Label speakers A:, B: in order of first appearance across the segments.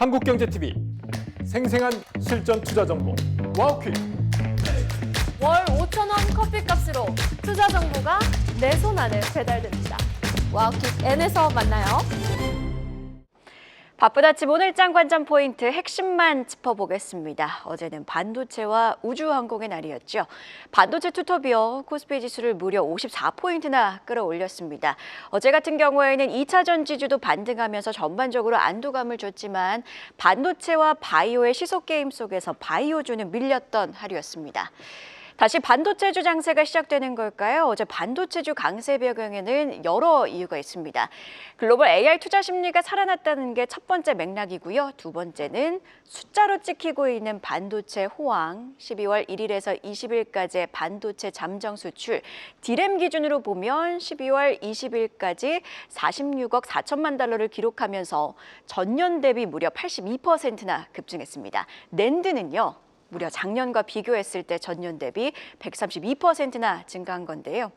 A: 한국경제TV 생생한 실전 투자 정보 와우퀵.
B: 월 5,000원 커피값으로 투자 정보가 내 손 안에 배달됩니다. 와우킥 N에서 만나요.
C: 바쁜 아침 오늘장 관전 포인트 핵심만 짚어보겠습니다. 어제는 반도체와 우주항공의 날이었죠. 반도체 투톱이요. 코스피 지수를 무려 54포인트나 끌어올렸습니다. 어제 같은 경우에는 2차 전지주도 반등하면서 전반적으로 안도감을 줬지만 반도체와 바이오의 시속 게임 속에서 바이오주는 밀렸던 하루였습니다. 다시 반도체주 장세가 시작되는 걸까요? 어제 반도체주 강세 배경에는 여러 이유가 있습니다. 글로벌 AI 투자 심리가 살아났다는 게 첫 번째 맥락이고요. 두 번째는 숫자로 찍히고 있는 반도체 호황, 12월 1일에서 20일까지의 반도체 잠정 수출, 디램 기준으로 보면 12월 20일까지 46억 4천만 달러를 기록하면서 전년 대비 무려 82%나 급증했습니다. 낸드는요. 무려 작년과 비교했을 때 전년 대비 132%나 증가한 건데요.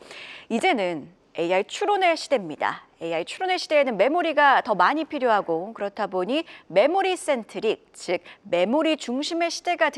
C: 이제는 AI 추론의 시대입니다. AI 추론의 시대에는 메모리가 더 많이 필요하고 그렇다 보니 메모리 센트릭, 즉 메모리 중심의 시대가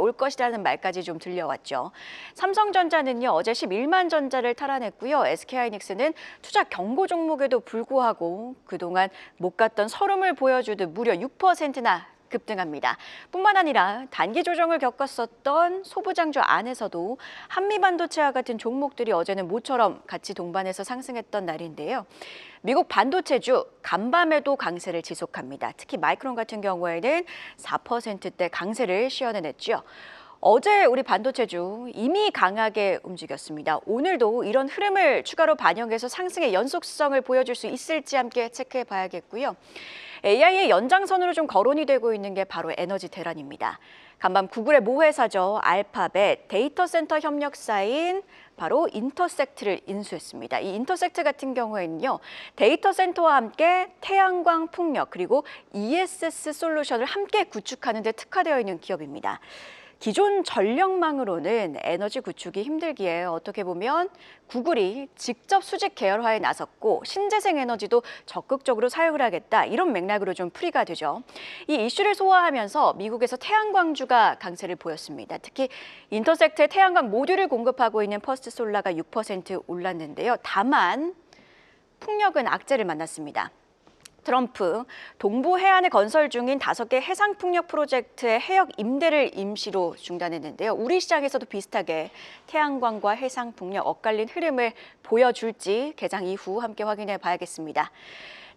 C: 올 것이라는 말까지 좀 들려왔죠. 삼성전자는요, 어제 11만 전자를 탈환했고요. SK하이닉스는 투자 경고 종목에도 불구하고 그동안 못 갔던 서름을 보여주듯 무려 6%나 급등합니다. 뿐만 아니라 단기 조정을 겪었었던 소부장주 안에서도 한미반도체와 같은 종목들이 어제는 모처럼 같이 동반해서 상승했던 날인데요. 미국 반도체주 간밤에도 강세를 지속합니다. 특히 마이크론 같은 경우에는 4%대 강세를 시현해냈죠. 어제 우리 반도체주 이미 강하게 움직였습니다. 오늘도 이런 흐름을 추가로 반영해서 상승의 연속성을 보여줄 수 있을지 함께 체크해 봐야겠고요. AI의 연장선으로 좀 거론이 되고 있는 게 바로 에너지 대란입니다. 간밤 구글의 모회사죠. 알파벳 데이터 센터 협력사인 바로 인터섹트를 인수했습니다. 이 인터섹트 같은 경우에는요. 데이터 센터와 함께 태양광 풍력 그리고 ESS 솔루션을 함께 구축하는 데 특화되어 있는 기업입니다. 기존 전력망으로는 에너지 구축이 힘들기에 어떻게 보면 구글이 직접 수직 계열화에 나섰고 신재생 에너지도 적극적으로 사용을 하겠다 이런 맥락으로 좀 풀이가 되죠. 이 이슈를 소화하면서 미국에서 태양광주가 강세를 보였습니다. 특히 인터섹트의 태양광 모듈을 공급하고 있는 퍼스트솔라가 6% 올랐는데요. 다만 풍력은 악재를 만났습니다. 트럼프, 동부 해안에 건설 중인 5개 해상풍력 프로젝트의 해역 임대를 임시로 중단했는데요. 우리 시장에서도 비슷하게 태양광과 해상풍력 엇갈린 흐름을 보여줄지 개장 이후 함께 확인해 봐야겠습니다.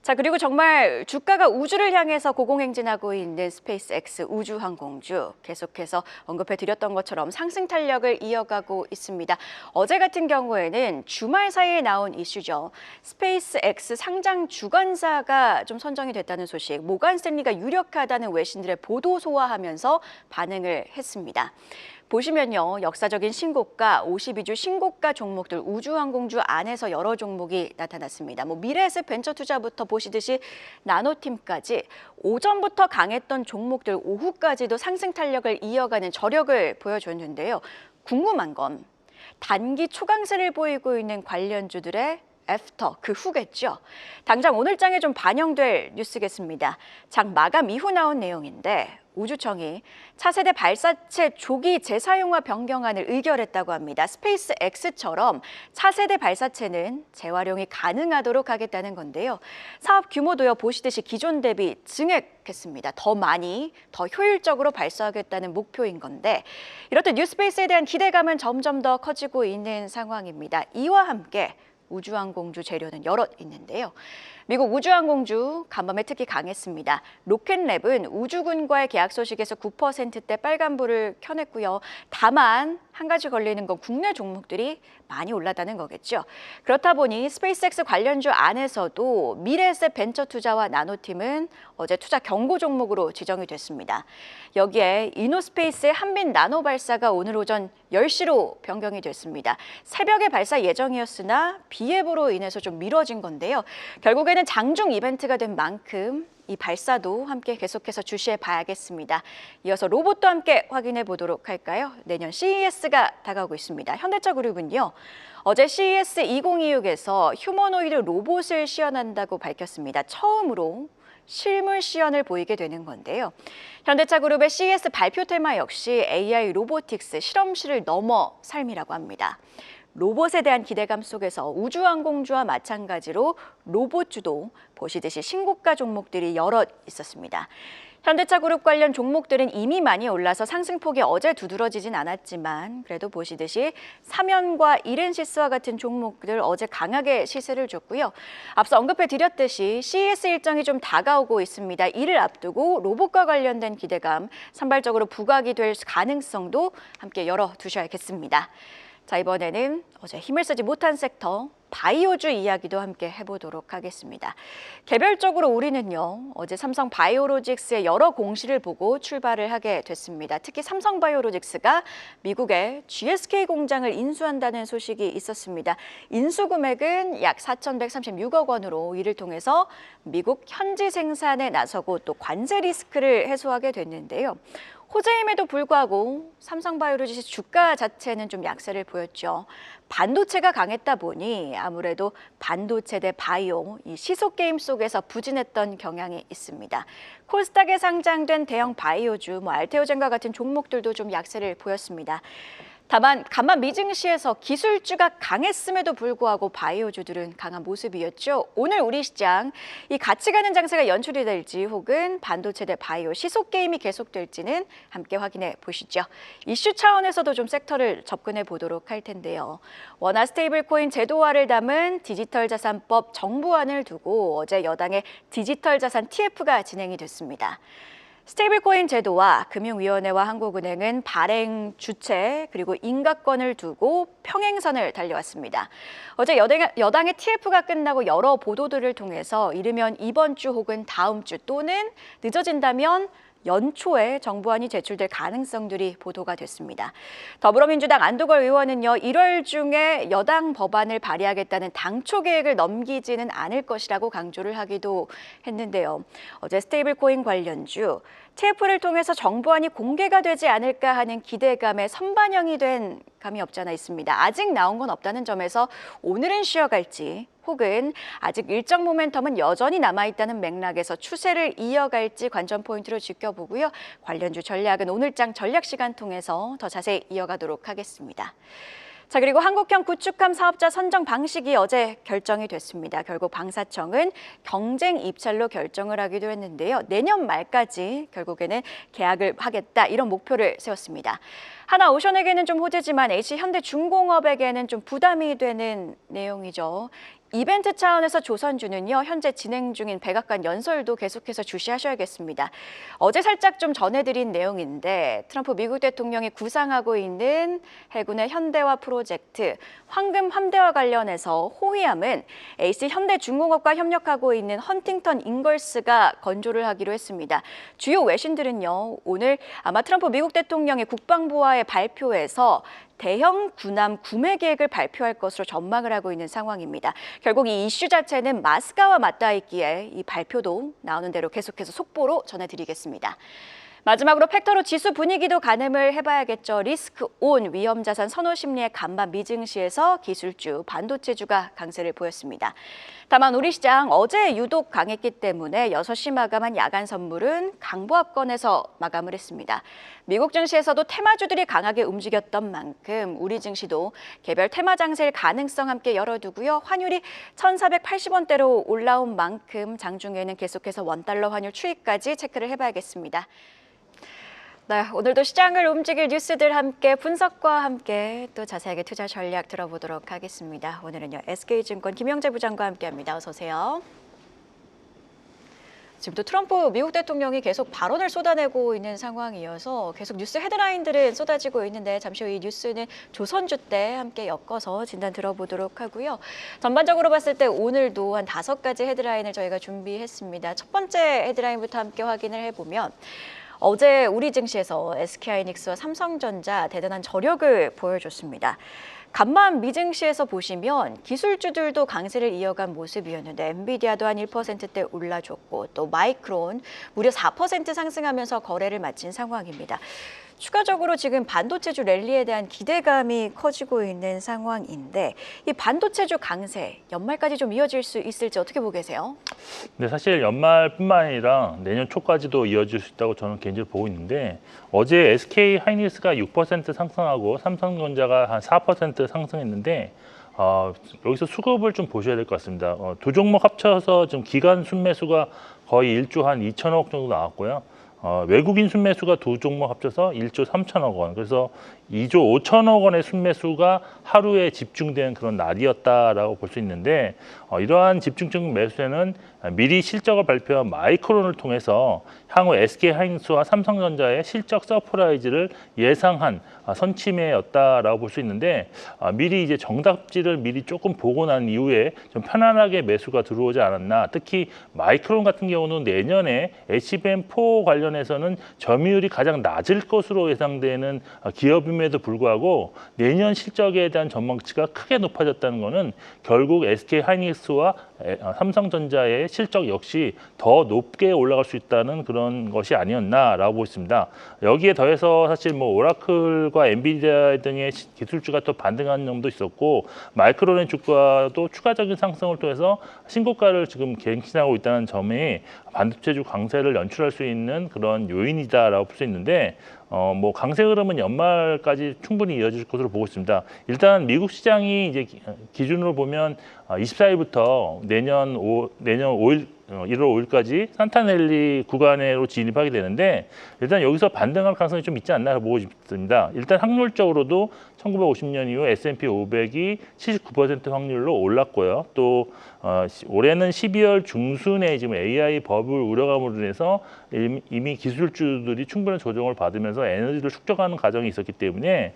C: 자, 그리고 정말 주가가 우주를 향해서 고공행진하고 있는 스페이스X 우주항공주 계속해서 언급해 드렸던 것처럼 상승 탄력을 이어가고 있습니다. 어제 같은 경우에는 주말 사이에 나온 이슈죠. 스페이스X 상장 주관사가 좀 선정이 됐다는 소식, 모간 스탠리가 유력하다는 외신들의 보도 소화하면서 반응을 했습니다. 보시면요, 역사적인 신고가, 52주 신고가 종목들 우주항공주 안에서 여러 종목이 나타났습니다. 미래에셋 벤처투자부터 보시듯이 나노팀까지 오전부터 강했던 종목들 오후까지도 상승 탄력을 이어가는 저력을 보여줬는데요. 궁금한 건 단기 초강세를 보이고 있는 관련주들의 애프터, 그 후겠죠. 당장 오늘장에 좀 반영될 뉴스겠습니다. 장 마감 이후 나온 내용인데 우주청이 차세대 발사체 조기 재사용화 변경안을 의결했다고 합니다. 스페이스X처럼 차세대 발사체는 재활용이 가능하도록 하겠다는 건데요. 사업 규모도요, 보시듯이 기존 대비 증액했습니다. 더 많이, 더 효율적으로 발사하겠다는 목표인 건데 이렇듯 뉴스페이스에 대한 기대감은 점점 더 커지고 있는 상황입니다. 이와 함께 우주항공주 재료는 여럿 있는데요. 미국 우주항공주 간밤에 특히 강했습니다. 로켓랩은 우주군과의 계약 소식에서 9%대 빨간불을 켜냈고요. 다만 한 가지 걸리는 건 국내 종목들이 많이 올랐다는 거겠죠. 그렇다 보니 스페이스X 관련주 안에서도 미래에셋 벤처투자와 나노팀은 어제 투자 경고 종목으로 지정이 됐습니다. 여기에 이노스페이스의 한빈 나노발사가 오늘 오전 10시로 변경이 됐습니다. 새벽에 발사 예정이었으나 비 예보로 인해서 좀 미뤄진 건데요. 결국에는 장중 이벤트가 된 만큼 이 발사도 함께 계속해서 주시해 봐야겠습니다. 이어서 로봇도 함께 확인해 보도록 할까요? 내년 CES가 다가오고 있습니다. 현대차그룹은요, 어제 CES 2026에서 휴머노이드 로봇을 시연한다고 밝혔습니다. 처음으로 실물 시연을 보이게 되는 건데요. 현대차 그룹의 CES 발표 테마 역시 AI 로보틱스 실험실을 넘어 삶이라고 합니다. 로봇에 대한 기대감 속에서 우주항공주와 마찬가지로 로봇주도 보시듯이 신고가 종목들이 여럿 있었습니다. 현대차 그룹 관련 종목들은 이미 많이 올라서 상승폭이 어제 두드러지진 않았지만 그래도 보시듯이 삼연과 이른시스와 같은 종목들 어제 강하게 시세를 줬고요. 앞서 언급해드렸듯이 CES 일정이 좀 다가오고 있습니다. 이를 앞두고 로봇과 관련된 기대감 산발적으로 부각이 될 가능성도 함께 열어두셔야겠습니다. 자, 이번에는 어제 힘을 쓰지 못한 섹터 바이오주 이야기도 함께 해보도록 하겠습니다. 개별적으로 우리는요, 어제 삼성 바이오로직스의 여러 공시를 보고 출발을 하게 됐습니다. 특히 삼성 바이오로직스가 미국의 GSK 공장을 인수한다는 소식이 있었습니다. 인수 금액은 약 4,136억 원으로 이를 통해서 미국 현지 생산에 나서고 또 관세 리스크를 해소하게 됐는데요. 호재임에도 불구하고 삼성바이오로직스 주가 자체는 좀 약세를 보였죠. 반도체가 강했다 보니 아무래도 반도체 대 바이오, 이 시속 게임 속에서 부진했던 경향이 있습니다. 코스닥에 상장된 대형 바이오주, 알테오젠과 같은 종목들도 좀 약세를 보였습니다. 다만 간만 미증시에서 기술주가 강했음에도 불구하고 바이오주들은 강한 모습이었죠. 오늘 우리 시장 이 같이 가는 장세가 연출이 될지 혹은 반도체 대 바이오 시속 게임이 계속될지는 함께 확인해 보시죠. 이슈 차원에서도 좀 섹터를 접근해 보도록 할 텐데요. 원화 스테이블코인 제도화를 담은 디지털 자산법 정부안을 두고 어제 여당의 디지털 자산 TF가 진행이 됐습니다. 스테이블코인 제도와 금융위원회와 한국은행은 발행 주체 그리고 인가권을 두고 평행선을 달려왔습니다. 어제 여당의 TF가 끝나고 여러 보도들을 통해서 이르면 이번 주 혹은 다음 주 또는 늦어진다면 연초에 정부안이 제출될 가능성들이 보도가 됐습니다. 더불어민주당 안도걸 의원은요, 1월 중에 여당 법안을 발의하겠다는 당초 계획을 넘기지는 않을 것이라고 강조를 하기도 했는데요. 어제 스테이블코인 관련주 TF를 통해서 정부안이 공개가 되지 않을까 하는 기대감에 선반영이 된 감이 없지 않아 있습니다. 아직 나온 건 없다는 점에서 오늘은 쉬어갈지 혹은 아직 일정 모멘텀은 여전히 남아있다는 맥락에서 추세를 이어갈지 관전 포인트로 지켜보고요. 관련주 전략은 오늘장 전략 시간 통해서 더 자세히 이어가도록 하겠습니다. 자, 그리고 한국형 구축함 사업자 선정 방식이 어제 결정이 됐습니다. 결국 방사청은 경쟁 입찰로 결정을 하기도 했는데요. 내년 말까지 결국에는 계약을 하겠다 이런 목표를 세웠습니다. 하나오션에게는 좀 호재지만 H현대중공업에게는 좀 부담이 되는 내용이죠. 이벤트 차원에서 조선주는요, 현재 진행 중인 백악관 연설도 계속해서 주시하셔야겠습니다. 어제 살짝 좀 전해드린 내용인데 트럼프 미국 대통령이 구상하고 있는 해군의 현대화 프로젝트 황금 함대와 관련해서 호위함은 H현대중공업과 협력하고 있는 헌팅턴 잉걸스가 건조를 하기로 했습니다. 주요 외신들은요, 오늘 아마 트럼프 미국 대통령의 국방부와의 발표에서 대형 군함 구매 계획을 발표할 것으로 전망을 하고 있는 상황입니다. 결국 이 이슈 자체는 마스가와 맞닿아 있기에 이 발표도 나오는 대로 계속해서 속보로 전해드리겠습니다. 마지막으로 팩터로 지수 분위기도 가늠을 해봐야겠죠. 리스크 온 위험자산 선호 심리의 간밤 미증시에서 기술주, 반도체주가 강세를 보였습니다. 다만 우리 시장 어제 유독 강했기 때문에 6시 마감한 야간 선물은 강보합권에서 마감을 했습니다. 미국 증시에서도 테마주들이 강하게 움직였던 만큼 우리 증시도 개별 테마 장세일 가능성 함께 열어두고요. 환율이 1,480원대로 올라온 만큼 장중에는 계속해서 원달러 환율 추이까지 체크를 해봐야겠습니다. 네, 오늘도 시장을 움직일 뉴스들 함께 분석과 함께 또 자세하게 투자 전략 들어보도록 하겠습니다. 오늘은요, SK증권 김영재 부장과 함께합니다. 어서 오세요. 지금 또 트럼프 미국 대통령이 계속 발언을 쏟아내고 있는 상황이어서 계속 뉴스 헤드라인들은 쏟아지고 있는데 잠시 후 이 뉴스는 조선주 때 함께 엮어서 진단 들어보도록 하고요. 전반적으로 봤을 때 오늘도 한 5가지 헤드라인을 저희가 준비했습니다. 첫 번째 헤드라인부터 함께 확인을 해보면 어제 우리 증시에서 SK하이닉스와 삼성전자 대단한 저력을 보여줬습니다. 간만 미증시에서 보시면 기술주들도 강세를 이어간 모습이었는데 엔비디아도 한 1%대 올라줬고 또 마이크론 무려 4% 상승하면서 거래를 마친 상황입니다. 추가적으로 지금 반도체주 랠리에 대한 기대감이 커지고 있는 상황인데 이 반도체주 강세 연말까지 좀 이어질 수 있을지 어떻게 보고 계세요?
D: 네, 사실 연말뿐만 아니라 내년 초까지도 이어질 수 있다고 저는 개인적으로 보고 있는데 어제 SK 하이닉스가 6% 상승하고 삼성전자가 한 4% 상승했는데 여기서 수급을 좀 보셔야 될 것 같습니다. 두 종목 합쳐서 지금 기간 순매수가 거의 1조 한 2천억 정도 나왔고요. 외국인 순매수가 두 종목 합쳐서 1조 3천억 원. 그래서 2조 5천억 원의 순매수가 하루에 집중된 그런 날이었다라고 볼 수 있는데 이러한 집중적 매수에는 미리 실적을 발표한 마이크론을 통해서 향후 SK 하이닉스와 삼성전자의 실적 서프라이즈를 예상한 선침해였다라고 볼 수 있는데 미리 이제 정답지를 미리 조금 보고 난 이후에 좀 편안하게 매수가 들어오지 않았나. 특히 마이크론 같은 경우는 내년에 HBM4 관련해서는 점유율이 가장 낮을 것으로 예상되는 기업임에도 불구하고 내년 실적에 대한 전망치가 크게 높아졌다는 것은 결국 SK 하이닉스와 삼성전자의 실적 역시 더 높게 올라갈 수 있다는 그런 것이 아니었나라고 보고 있습니다. 여기에 더해서 사실 뭐 오라클과 엔비디아 등의 기술주가 또 반등하는 점도 있었고 마이크론의 주가도 추가적인 상승을 통해서 신고가를 지금 갱신하고 있다는 점이 반도체주 강세를 연출할 수 있는 그런 요인이다라고 볼 수 있는데 뭐 강세 흐름은 연말까지 충분히 이어질 것으로 보고 있습니다. 일단 미국 시장이 이제 기준으로 보면 24일부터 내년 5일 1월 5일까지 산타넬리 구간으로 진입하게 되는데 일단 여기서 반등할 가능성이 좀 있지 않나 보고 있습니다. 일단 확률적으로도 1950년 이후 S&P 500이 79% 확률로 올랐고요. 또 올해는 12월 중순에 지금 AI 버블 우려감으로 인해서 이미 기술주들이 충분한 조정을 받으면서 에너지를 축적하는 과정이 있었기 때문에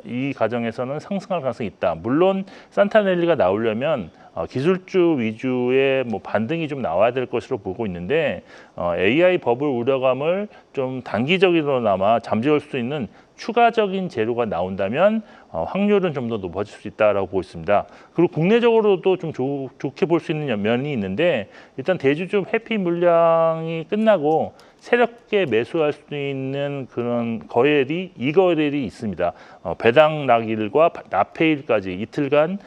D: 이 과정에서는 상승할 가능성이 있다. 물론 산타넬리가 나오려면 기술주 위주의 뭐 반등이 좀 나와야 될 것으로 보고 있는데 AI 버블 우려감을 좀 단기적으로나마 잠재울 수 있는 추가적인 재료가 나온다면 확률은 좀 더 높아질 수 있다라고 보고 있습니다. 그리고 국내적으로도 좀 좋게 볼 수 있는 면이 있는데 일단 대주주 회피 물량이 끝나고 새롭게 매수할 수 있는 그런 이거래일이 있습니다. 배당 낙일과 납해일까지 이틀간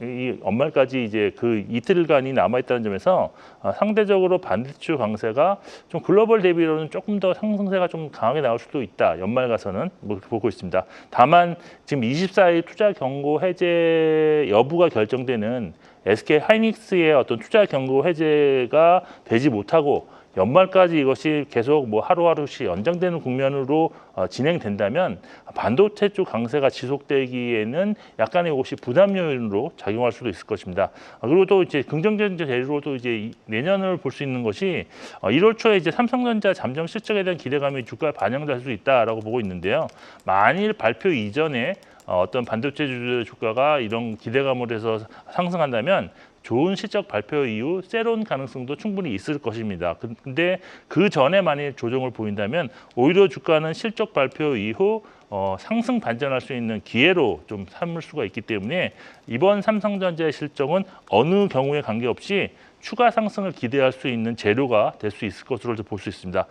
D: 이 연말까지 이제 그 이틀간이 남아 있다는 점에서 상대적으로 반도체 강세가 좀 글로벌 대비로는 조금 더 상승세가 좀 강하게 나올 수도 있다. 연말 가서는 보고 있습니다. 다만 지금 24일 투자 경고 해제 여부가 결정되는 SK 하이닉스의 어떤 투자 경고 해제가 되지 못하고 연말까지 이것이 계속 뭐 하루하루씩 연장되는 국면으로 진행된다면 반도체 쪽 강세가 지속되기에는 약간의 이것이 부담 요인으로 작용할 수도 있을 것입니다. 그리고 또 이제 긍정적인 재료로도 이제 내년을 볼 수 있는 것이 1월 초에 이제 삼성전자 잠정 실적에 대한 기대감이 주가에 반영될 수 있다라고 보고 있는데요. 만일 발표 이전에 어떤 반도체 주주의 주가가 이런 기대감으로 해서 상승한다면 좋은 실적 발표 이후 새로운 가능성도 충분히 있을 것입니다. 근데 그 전에 만일 조정을 보인다면 오히려 주가는 실적 발표 이후 상승 반전할 수 있는 기회로 좀 삼을 수가 있기 때문에 이번 삼성전자의 실적은 어느 경우에 관계없이 추가 상승을 기대할 수 있는 재료가 될 수 있을 것으로 볼 수 있습니다.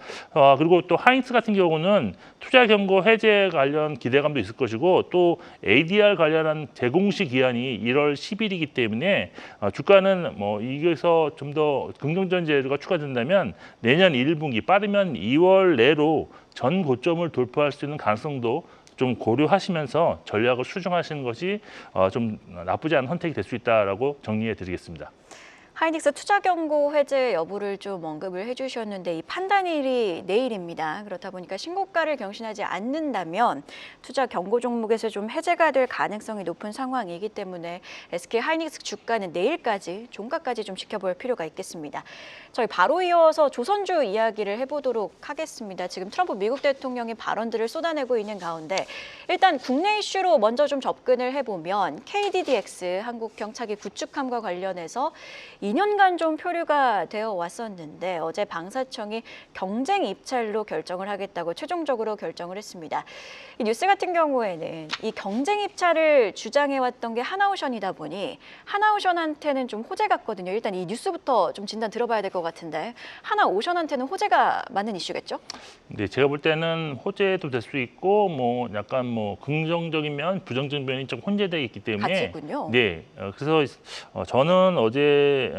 D: 그리고 또 하이닉스 같은 경우는 투자 경고 해제 관련 기대감도 있을 것이고 또 ADR 관련한 재공시 기한이 1월 10일이기 때문에 주가는 뭐 이게서 좀 더 긍정적인 재료가 추가된다면 내년 1분기 빠르면 2월 내로 전 고점을 돌파할 수 있는 가능성도 좀 고려하시면서 전략을 수정하시는 것이 좀 나쁘지 않은 선택이 될 수 있다라고 정리해 드리겠습니다.
C: 하이닉스 투자 경고 해제 여부를 좀 언급을 해주셨는데 이 판단일이 내일입니다. 그렇다 보니까 신고가를 경신하지 않는다면 투자 경고 종목에서 좀 해제가 될 가능성이 높은 상황이기 때문에 SK 하이닉스 주가는 내일까지 종가까지 좀 지켜볼 필요가 있겠습니다. 저희 바로 이어서 조선주 이야기를 해보도록 하겠습니다. 지금 트럼프 미국 대통령이 발언들을 쏟아내고 있는 가운데 일단 국내 이슈로 먼저 좀 접근을 해보면 KDDX 한국 경차기 구축함과 관련해서 2년간 좀 표류가 되어 왔었는데 어제 방사청이 경쟁 입찰로 결정을 하겠다고 최종적으로 결정을 했습니다. 이 뉴스 같은 경우에는 이 경쟁 입찰을 주장해왔던 게 하나오션이다 보니 하나오션한테는 좀 호재 같거든요. 일단 이 뉴스부터 좀 진단 들어봐야 될 것 같은데 하나오션한테는 호재가 맞는 이슈겠죠?
D: 네, 제가 볼 때는 호재도 될 수 있고 뭐 약간 뭐 긍정적인 면, 부정적인 면이 좀 혼재되어 있기 때문에
C: 같이 있군요.
D: 네, 그래서 저는 어제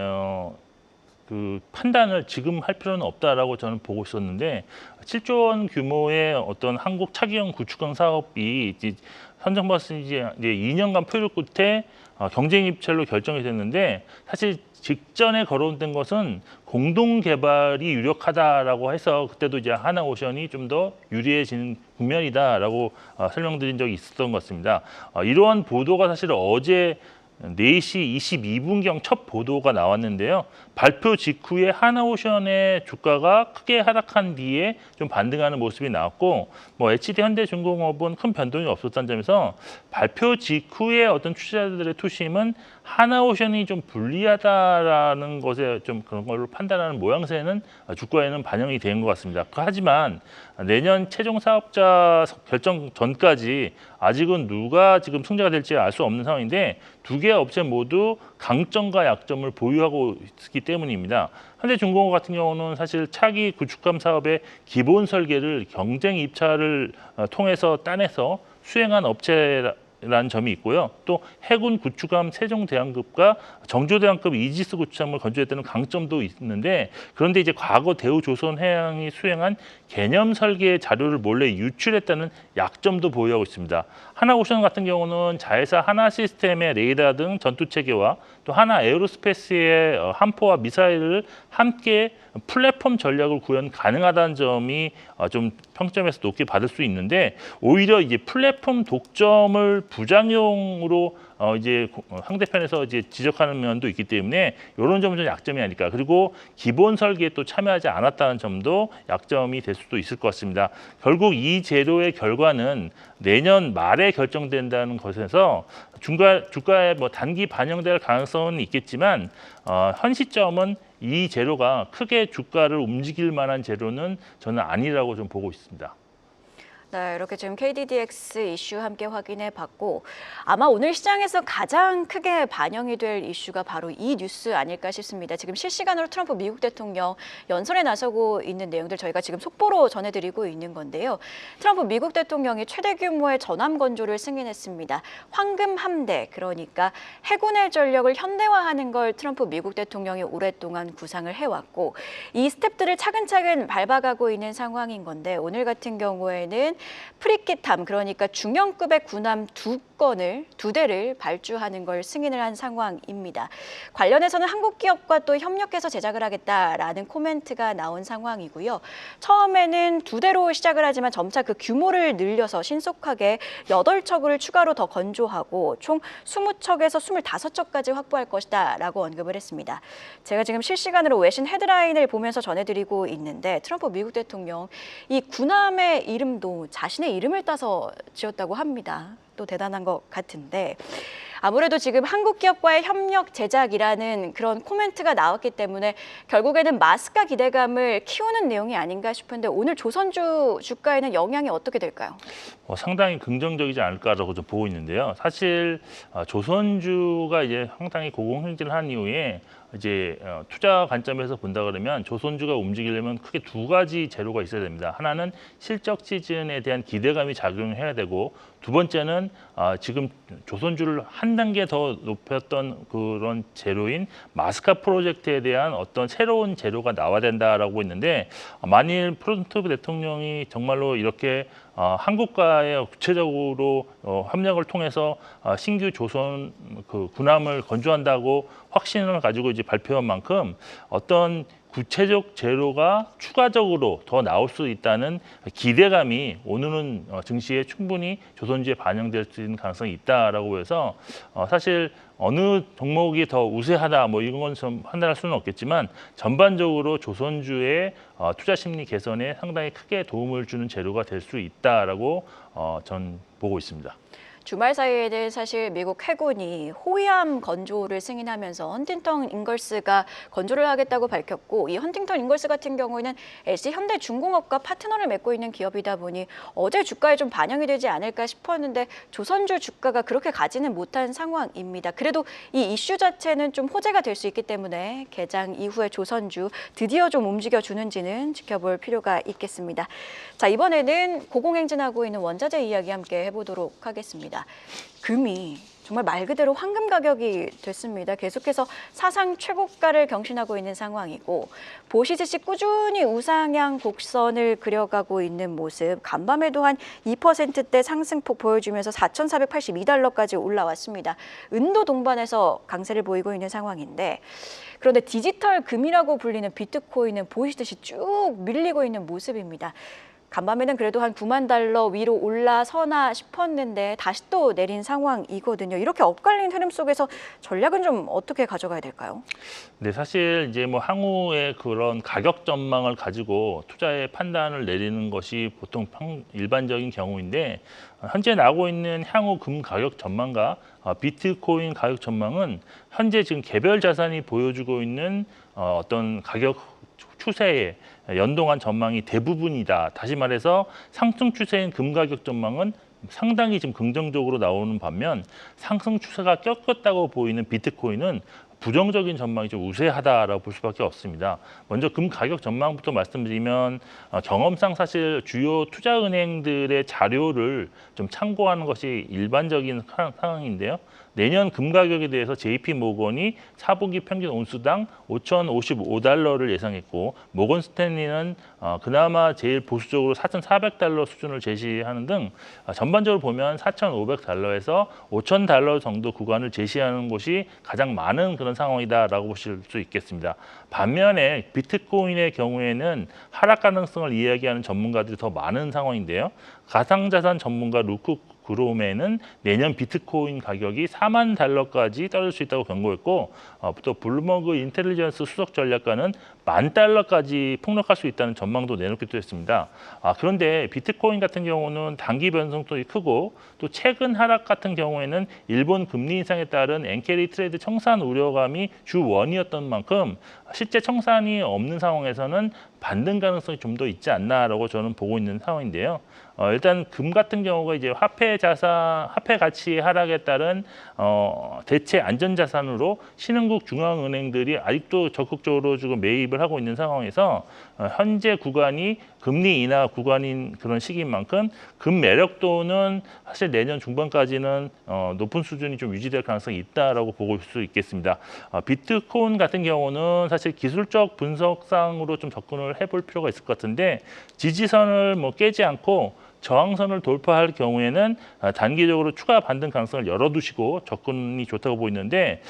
D: 그 판단을 지금 할 필요는 없다라고 저는 보고 있었는데 7조 원 규모의 어떤 한국 차기형 구축강 사업이 이제 선정받았은 이제 2년간 표류 끝에 경쟁 입찰로 결정이 됐는데 사실 직전에 거론된 것은 공동 개발이 유력하다라고 해서 그때도 이제 하나오션이 좀 더 유리해지는 국면이다라고 설명드린 적이 있었던 것 같습니다. 이러한 보도가 사실 어제 4시 22분경 첫 보도가 나왔는데요. 발표 직후에 하나오션의 주가가 크게 하락한 뒤에 좀 반등하는 모습이 나왔고 뭐 HD 현대중공업은 큰 변동이 없었다는 점에서 발표 직후에 어떤 투자자들의 투심은 하나오션이 좀 불리하다라는 것에 좀 그런 걸로 판단하는 모양새는 주가에는 반영이 된 것 같습니다. 하지만 내년 최종 사업자 결정 전까지 아직은 누가 지금 승자가 될지 알 수 없는 상황인데 두 개 업체 모두 강점과 약점을 보유하고 있기 때문입니다. 현대중공업 같은 경우는 사실 차기 구축함 사업의 기본 설계를 경쟁 입찰을 통해서 따내서 수행한 업체라는 점이 있고요. 또 해군 구축함 세종대왕급과 정조대왕급 이지스 구축함을 건조했다는 강점도 있는데 그런데 이제 과거 대우조선해양이 수행한 개념 설계 자료를 몰래 유출했다는 약점도 보유하고 있습니다. 하나오션 같은 경우는 자회사 하나시스템의 레이더 등 전투체계와 또 하나에어로스페이스의 함포와 미사일을 함께 플랫폼 전략을 구현 가능하다는 점이 좀 평점에서 높게 받을 수 있는데 오히려 이제 플랫폼 독점을 부작용으로 이제 상대편에서 이제 지적하는 면도 있기 때문에 이런 점은 좀 약점이 아닐까. 그리고 기본 설계에 또 참여하지 않았다는 점도 약점이 될 수도 있을 것 같습니다. 결국 이 재료의 결과는 내년 말에 결정된다는 것에서 주가에 뭐 단기 반영될 가능성은 있겠지만 현 시점은 이 재료가 크게 주가를 움직일 만한 재료는 저는 아니라고 좀 보고 있습니다.
C: 네, 이렇게 지금 KDDX 이슈 함께 확인해 봤고 아마 오늘 시장에서 가장 크게 반영이 될 이슈가 바로 이 뉴스 아닐까 싶습니다. 지금 실시간으로 트럼프 미국 대통령 연설에 나서고 있는 내용들 저희가 지금 속보로 전해드리고 있는 건데요. 트럼프 미국 대통령이 최대 규모의 전함 건조를 승인했습니다. 황금 함대, 그러니까 해군의 전력을 현대화하는 걸 트럼프 미국 대통령이 오랫동안 구상을 해왔고 이 스텝들을 차근차근 밟아가고 있는 상황인 건데 오늘 같은 경우에는 프리킷함, 그러니까 중형급의 군함 두 대를 발주하는 걸 승인을 한 상황입니다. 관련해서는 한국 기업과 또 협력해서 제작을 하겠다라는 코멘트가 나온 상황이고요. 처음에는 2대로 시작을 하지만 점차 그 규모를 늘려서 신속하게 8척을 추가로 더 건조하고 총 20척에서 25척까지 확보할 것이다라고 언급을 했습니다. 제가 지금 실시간으로 외신 헤드라인을 보면서 전해드리고 있는데 트럼프 미국 대통령 이 군함의 이름도 자신의 이름을 따서 지었다고 합니다. 또 대단한 것 같은데 아무래도 지금 한국 기업과의 협력 제작이라는 그런 코멘트가 나왔기 때문에 결국에는 마스가 기대감을 키우는 내용이 아닌가 싶은데 오늘 조선주 주가에는 영향이 어떻게 될까요?
D: 상당히 긍정적이지 않을까라고 좀 보고 있는데요. 사실 조선주가 이제 상당히 고공행진을 한 이후에 이제 투자 관점에서 본다 그러면 조선주가 움직이려면 크게 두 가지 재료가 있어야 됩니다. 하나는 실적 시즌에 대한 기대감이 작용해야 되고 두 번째는 지금 조선주를 한 단계 더 높였던 그런 재료인 마스카 프로젝트에 대한 어떤 새로운 재료가 나와야 된다라고 있는데 만일 트럼프 대통령이 정말로 이렇게 한국과의 구체적으로 협력을 통해서 신규 조선 그 군함을 건조한다고 확신을 가지고 이제 발표한 만큼 어떤 구체적 재료가 추가적으로 더 나올 수 있다는 기대감이 오늘은 증시에 충분히 조선주에 반영될 수 있는 가능성이 있다라고 해서 사실 어느 종목이 더 우세하다 뭐 이런 건 좀 판단할 수는 없겠지만 전반적으로 조선주의 투자 심리 개선에 상당히 크게 도움을 주는 재료가 될 수 있다라고 전 보고 있습니다.
C: 주말 사이에는 사실 미국 해군이 호위함 건조를 승인하면서 헌팅턴 인걸스가 건조를 하겠다고 밝혔고, 이 헌팅턴 인걸스 같은 경우에는 LG 현대중공업과 파트너를 맺고 있는 기업이다 보니 어제 주가에 좀 반영이 되지 않을까 싶었는데 조선주 주가가 그렇게 가지는 못한 상황입니다. 그래도 이 이슈 자체는 좀 호재가 될 수 있기 때문에 개장 이후에 조선주 드디어 좀 움직여주는지는 지켜볼 필요가 있겠습니다. 자, 이번에는 고공행진하고 있는 원자재 이야기 함께 해보도록 하겠습니다. 금이 정말 말 그대로 황금 가격이 됐습니다. 계속해서 사상 최고가를 경신하고 있는 상황이고, 보시듯이 꾸준히 우상향 곡선을 그려가고 있는 모습, 간밤에도 한 2%대 상승폭 보여주면서 4,482달러까지 올라왔습니다. 은도 동반해서 강세를 보이고 있는 상황인데, 그런데 디지털 금이라고 불리는 비트코인은 보시듯이 쭉 밀리고 있는 모습입니다. 간밤에는 그래도 한 9만 달러 위로 올라서나 싶었는데 다시 또 내린 상황이거든요. 이렇게 엇갈린 흐름 속에서 전략은 좀 어떻게 가져가야 될까요?
D: 네, 사실 이제 뭐 향후의 그런 가격 전망을 가지고 투자의 판단을 내리는 것이 보통 일반적인 경우인데, 현재 나오고 있는 향후 금 가격 전망과 비트코인 가격 전망은 현재 지금 개별 자산이 보여주고 있는 어떤 가격 추세에 연동한 전망이 대부분이다. 다시 말해서 상승 추세인 금 가격 전망은 상당히 지금 긍정적으로 나오는 반면, 상승 추세가 꺾였다고 보이는 비트코인은 부정적인 전망이 좀 우세하다라고 볼 수밖에 없습니다. 먼저 금 가격 전망부터 말씀드리면, 경험상 사실 주요 투자은행들의 자료를 좀 참고하는 것이 일반적인 상황인데요. 내년 금 가격에 대해서 JP 모건이 4분기 평균 온수당 5,055달러를 예상했고, 모건 스탠리는 그나마 제일 보수적으로 4,400달러 수준을 제시하는 등 전반적으로 보면 4,500달러에서 5,000달러 정도 구간을 제시하는 곳이 가장 많은 그런 상황이다라고 보실 수 있겠습니다. 반면에 비트코인의 경우에는 하락 가능성을 이야기하는 전문가들이 더 많은 상황인데요. 가상자산 전문가 루크 그롬에는 내년 비트코인 가격이 4만 달러까지 떨어질 수 있다고 경고했고, 또 블룸버그 인텔리전스 수석 전략가는 10,000달러까지 폭락할 수 있다는 전망도 내놓기도 했습니다. 그런데 비트코인 같은 경우는 단기 변동성이 크고, 또 최근 하락 같은 경우에는 일본 금리 인상에 따른 엔캐리 트레이드 청산 우려감이 주 원이었던 만큼 실제 청산이 없는 상황에서는 반등 가능성이 좀 더 있지 않나라고 저는 보고 있는 상황인데요. 일단 금 같은 경우가 이제 화폐 가치 하락에 따른 대체 안전 자산으로 신흥국 중앙은행들이 아직도 적극적으로 지금 매입을 하고 있는 상황에서 현재 구간이 금리 인하 구간인 그런 시기인 만큼 금 매력도는 사실 내년 중반까지는 높은 수준이 좀 유지될 가능성이 있다라고 보고 수 있겠습니다. 비트코인 같은 경우는 사실 기술적 분석상으로 좀 접근을 해볼 필요가 있을 것 같은데, 지지선을 뭐 깨지 않고 저항선을 돌파할 경우에는 단기적으로 추가 반등 가능성을 열어두시고 접근이 좋다고 보이는데,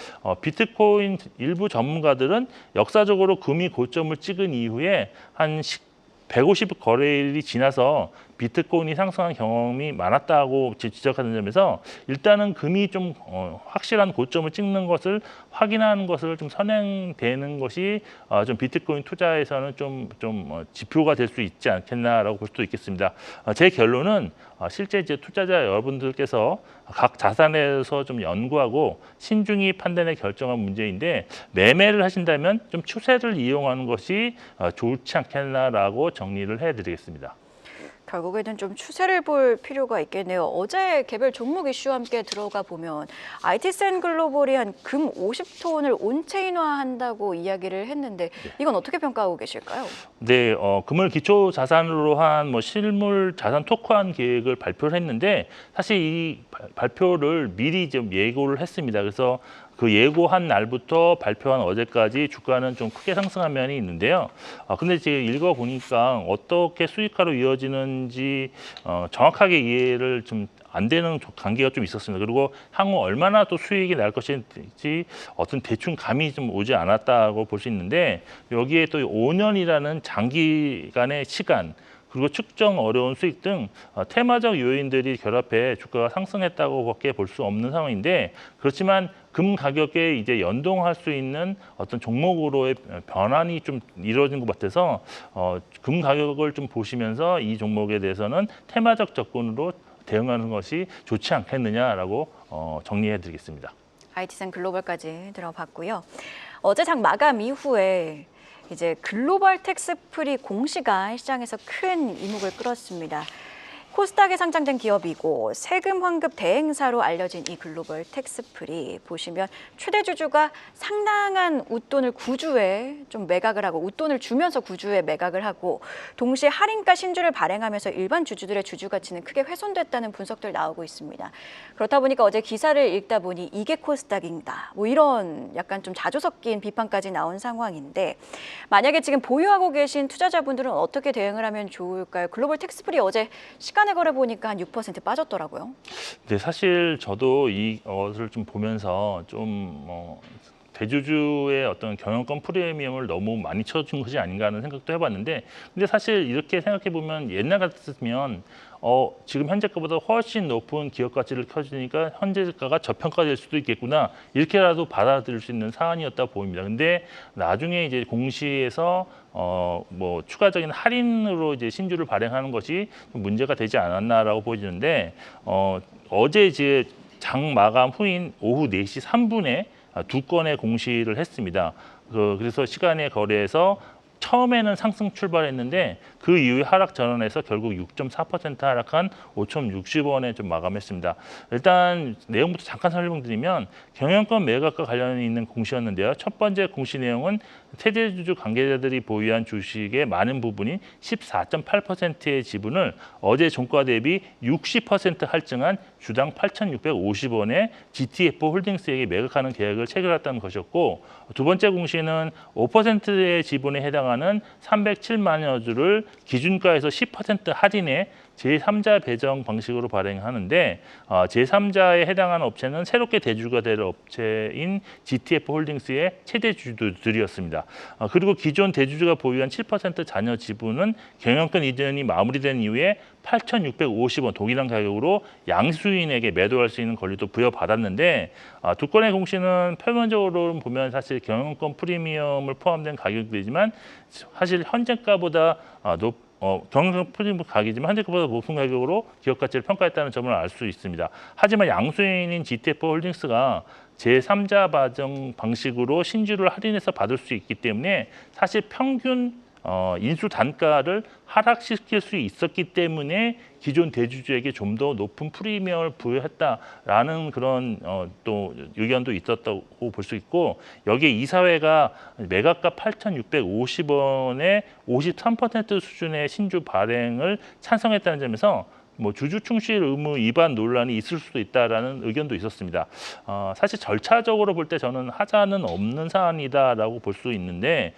D: 비트코인 일부 전문가들은 역사적으로 금이 고점을 찍은 이후에 한 150 거래일이 지나서 비트코인이 상승한 경험이 많았다고 지적하는 점에서 일단은 금이 좀 확실한 고점을 찍는 것을 확인하는 것을 좀 선행되는 것이 좀 비트코인 투자에서는 좀 지표가 될 수 있지 않겠나라고 볼 수도 있겠습니다. 제 결론은 실제 이제 투자자 여러분들께서 각 자산에서 좀 연구하고 신중히 판단에 결정한 문제인데, 매매를 하신다면 좀 추세를 이용하는 것이 좋지 않겠나라고 정리를 해드리겠습니다.
C: 결국에는 좀 추세를 볼 필요가 있겠네요. 어제 개별 종목 이슈와 함께 들어가 보면 IT센 글로벌이 한 금 50톤을 온체인화한다고 이야기를 했는데, 이건 어떻게 평가하고 계실까요?
D: 네, 금을 기초 자산으로 한 뭐 실물 자산 토크한 계획을 발표를 했는데, 사실 이 발표를 미리 좀 예고를 했습니다. 그래서 그 예고한 날부터 발표한 어제까지 주가는 좀 크게 상승한 면이 있는데요. 근데 제가 읽어보니까 어떻게 수익화로 이어지는지 정확하게 이해를 좀 안 되는 관계가 좀 있었습니다. 그리고 향후 얼마나 또 수익이 날 것인지 어떤 대충 감이 좀 오지 않았다고 볼 수 있는데, 여기에 또 5년이라는 장기간의 시간, 그리고 측정 어려운 수익 등 테마적 요인들이 결합해 주가가 상승했다고밖에 볼 수 없는 상황인데, 그렇지만 금 가격에 이제 연동할 수 있는 어떤 종목으로의 변환이 좀 이루어진 것 같아서 금 가격을 좀 보시면서 이 종목에 대해서는 테마적 접근으로 대응하는 것이 좋지 않겠느냐라고 정리해드리겠습니다.
C: IT센 글로벌까지 들어봤고요. 어제 장 마감 이후에 이제 글로벌 텍스프리 공시가 시장에서 큰 이목을 끌었습니다. 코스닥에 상장된 기업이고 세금 환급 대행사로 알려진 이 글로벌 텍스프리 보시면 최대 주주가 상당한 웃돈을 구주에 좀 매각을 하고 웃돈을 주면서 구주에 매각을 하고 동시에 할인가 신주를 발행하면서 일반 주주들의 주주 가치는 크게 훼손됐다는 분석들 나오고 있습니다. 그렇다 보니까 어제 기사를 읽다 보니 이게 코스닥인가 뭐 이런 약간 좀 자주 섞인 비판까지 나온 상황인데 만약에 지금 보유하고 계신 투자자분들은 어떻게 대응을 하면 좋을까요? 글로벌 텍스프리 어제 시간의 거래 보니까 한 6% 빠졌더라고요.
D: 네, 사실 저도 이것을 좀 보면서 좀 대주주의 어떤 경영권 프리미엄을 너무 많이 쳐준 것이 아닌가 하는 생각도 해봤는데, 근데 사실 이렇게 생각해 보면 옛날 같았으면 지금 현재가보다 훨씬 높은 기업 가치를 켜주니까 현재가가 저평가될 수도 있겠구나 이렇게라도 받아들일 수 있는 사안이었다 보입니다. 근데 나중에 이제 공시에서 뭐 추가적인 할인으로 이제 신주를 발행하는 것이 문제가 되지 않았나라고 보이는데 어제 이제 장 마감 후인 오후 4시 3분에 2건의 공시를 했습니다. 그래서 시간의 거래에서 처음에는 상승 출발했는데 그 이후에 하락 전환해서 결국 6.4% 하락한 5,060원에 좀 마감했습니다. 일단 내용부터 잠깐 설명드리면 경영권 매각과 관련이 있는 공시였는데요. 첫 번째 공시 내용은 세대주주 관계자들이 보유한 주식의 많은 부분인 14.8%의 지분을 어제 종가 대비 60% 할증한 주당 8,650원에 GTF 홀딩스에게 매각하는 계약을 체결했다는 것이었고, 두 번째 공시는 5%의 지분에 해당하는 307만여 주를 기준가에서 10% 할인해 제3자 배정 방식으로 발행하는데 제3자에 해당하는 업체는 새롭게 대주주가 될 업체인 GTF 홀딩스의 최대 주주들이었습니다. 그리고 기존 대주주가 보유한 7% 잔여 지분은 경영권 이전이 마무리된 이후에 8,650원 동일한 가격으로 양수인에게 매도할 수 있는 권리도 부여받았는데 두 건의 공시는 표면적으로 보면 사실 경영권 프리미엄을 포함된 가격이지만 사실 현재가보다 경영권 프리미엄 가격이지만 현재가보다 높은 가격으로 기업 가치를 평가했다는 점을 알 수 있습니다. 하지만 양수인인 GTF 홀딩스가 제3자 배정 방식으로 신주를 할인해서 받을 수 있기 때문에 사실 평균 인수 단가를 하락시킬 수 있었기 때문에 기존 대주주에게 좀 더 높은 프리미엄을 부여했다라는 그런 또 의견도 있었다고 볼 수 있고, 여기에 이사회가 매각가 8,650원에 53% 수준의 신주 발행을 찬성했다는 점에서 뭐 주주 충실 의무 위반 논란이 있을 수도 있다라는 의견도 있었습니다. 사실 절차적으로 볼 때 저는 하자는 없는 사안이다라고 볼 수 있는데,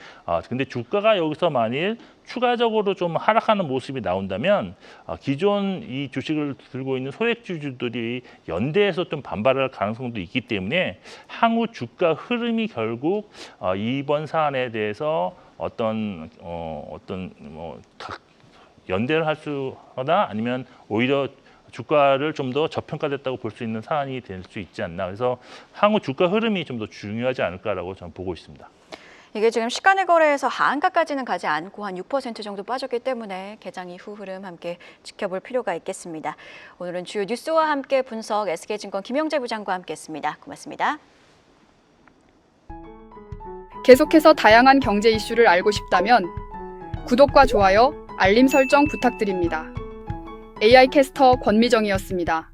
D: 근데 주가가 여기서 만일 추가적으로 좀 하락하는 모습이 나온다면 기존 이 주식을 들고 있는 소액 주주들이 연대해서 좀 반발할 가능성도 있기 때문에 향후 주가 흐름이 결국 이번 사안에 대해서 어떤 연대를 할 수 하거나 아니면 오히려 주가를 좀 더 저평가됐다고 볼 수 있는 사안이 될 수 있지 않나. 그래서 향후 주가 흐름이 좀 더 중요하지 않을까라고 저는 보고 있습니다.
C: 이게 지금 시간의 거래에서 하한가까지는 가지 않고 한 6% 정도 빠졌기 때문에 개장 이후 흐름 함께 지켜볼 필요가 있겠습니다. 오늘은 주요 뉴스와 함께 분석 SK증권 김영재 부장과 함께했습니다. 고맙습니다.
E: 계속해서 다양한 경제 이슈를 알고 싶다면 구독과 좋아요, 알림 설정 부탁드립니다. AI 캐스터 권미정이었습니다.